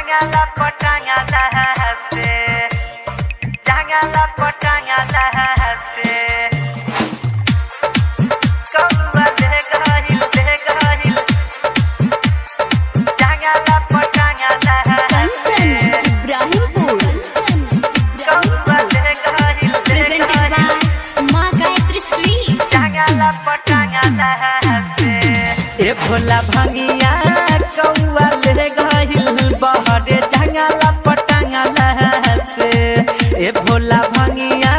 Janganlah petanganlah hati, janganlah petanganlah hati. Kau deh gahil, janganlah petanganlah hati. Ibrahimpur. Kau deh gahil, Presented by Ma Gayatri Sweet. janganlah petanganlah hati. ए भोला भंगिया कौआ ले गहिल बहरे जंगला पटांगला से ए भोला भंगिया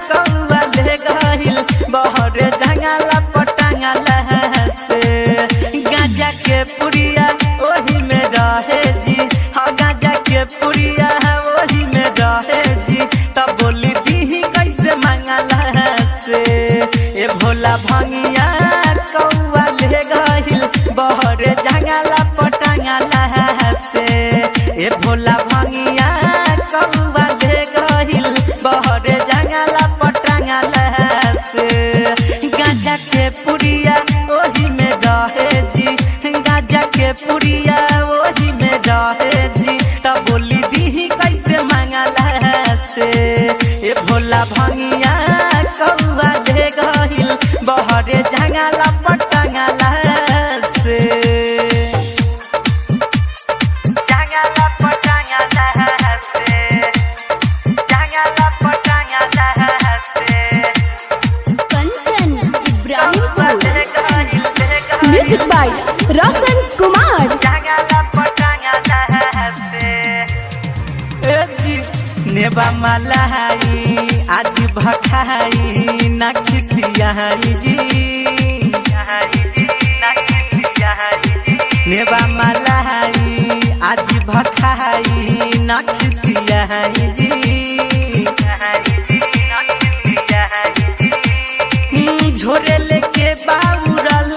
कौआ ले गहिल बहरे जंगला पटांगला से गांजा के पुड़िया ओही में रहे जी हाँ गांजा के पुड़िया ओही में रहे जी तब बोली दी कैसे मांगला से ए भोला भंगिया कौआ ले गहिल बहरे जंगला पटांगला से ए भोला भंगिया कौआ ले गहिल बहरे जंगला पटांगला से गांजा के पुड़िया ओही में रहे जी गांजा के पुड़िया ओही में रहे जी तब बोली दी कैसे मांगला से ए भोला भंगिया कौआ ले गहिल बहरे जंगला पटांगला से जंगला पटांगला से जंगला पटांगला से Kanchan. कौआ Ibrahimpur. ले गहिल Music by Roshan Kumar. जंगला पटांगला से ए जी नेबा मलाई आज भखाई ना खिसियाई जी नेबा मलाई आज भखाई ना खिसियाई जी झोरे लेके बाउरल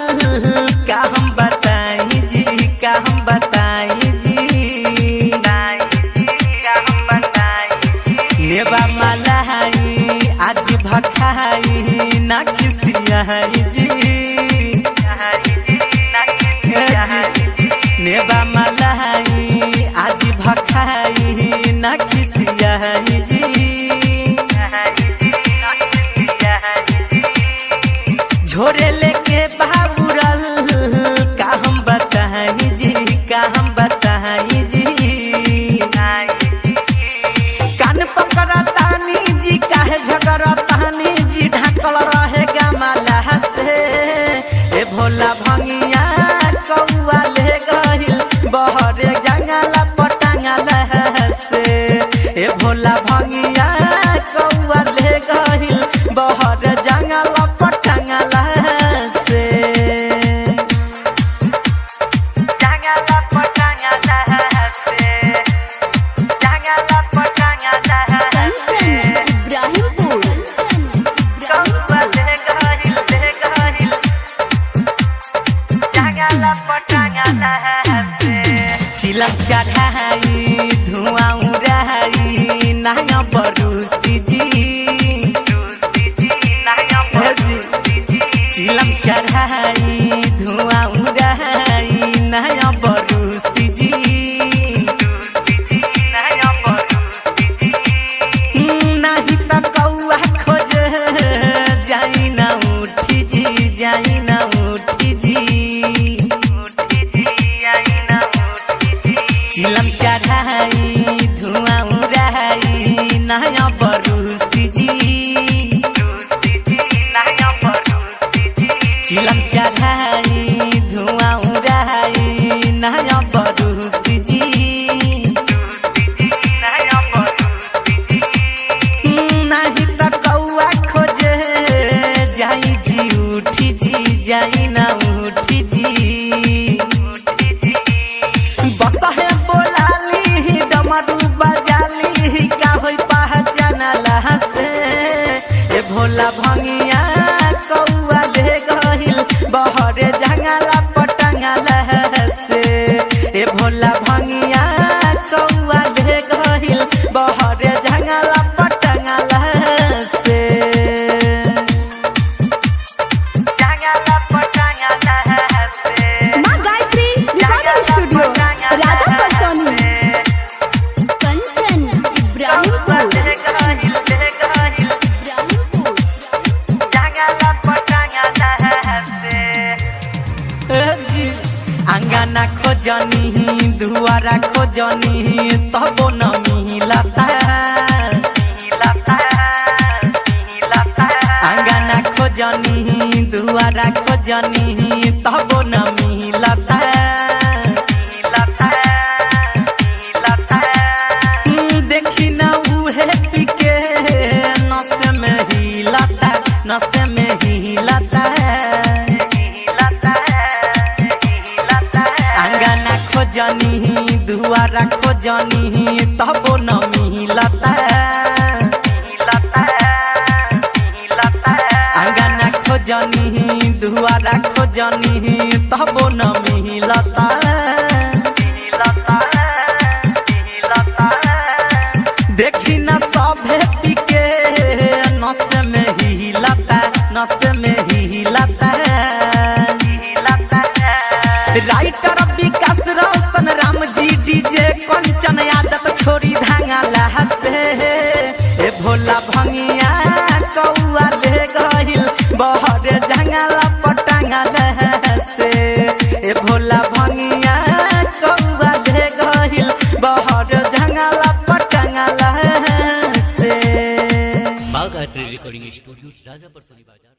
का हम बताई जी का हम बताई जी नेबा मलाई आज भखाई ना खिसियाई जी नेबा मलाई आज भखाई ना खिसियाई जी झोरे लेके बाबूरल का हम बताई जी का हम बताई जी कान पकड़ा तानी जी काहे झगड़ा तानी जी ढाकल रहे गमाला से ए भोला भंगिया कौआ ले गहिल बहरे जंगला पटांगला से ए भोला भंगिया कौआ ले गहिल बहरे जंगला पटांगला से जंगला पटांगला से जंगला पटांगला Kanchan. Ibrahimpur. कौआ ले गहिल जंगला पटांगला से चिलम चढ़ाई धुआं उड़ाई नाया बरूसी जी चिलम चढ़ाई धुआं उड़ाई नाया बरूसी जी नहीं तो कौआ खोज जाई ना उठी जी जाई ना उठी जी चिलम चढ़ाई धुआं उड़ाई नया बरूसी जी चिलम चढ़ाई धुआं उड़ाई नया बरूसी जी नहीं तो कौआ खोज जाई जी उठी जी जाई ना उठी जी बस है बोलाली डमरू बजाली का होई पहचानला से ए भोला भंगिया कौआ ले गहिल बहरे जंगला पटांगला से ए भोला भंगिया कौआ ले गहिल बहरे जंगला पटांगला से जंगला पटांगला से Ma Gayatri Recording Studio. Raja Personi. खोजनी तबो न मिलता अंगना खोजनी दुआरा खोजनी तबो न मिलता देखी न उहे पिके नस में हिलता नस में हिलता अंगना खोजनी दुआरा खोजनी तबो न मिलता अंगना खोजनी दुआरा खोजनी तबो न मिलता देखी न सभे पिके नस में हिलता नस में हिलता राइटर विकास रोशन राम जी डीजे कंचन आदत छोड़ी धांगला हसे ए भोला भंगिया कौआ ले गहिल बहर जंगला पटांगल हसे ए भोला भंगिया कौआ ले गहिल बहर जंगला पटांगल हसे बाघ आर्ट रिकॉर्डिंग स्टूडियो राजापुर सोनी बाजार।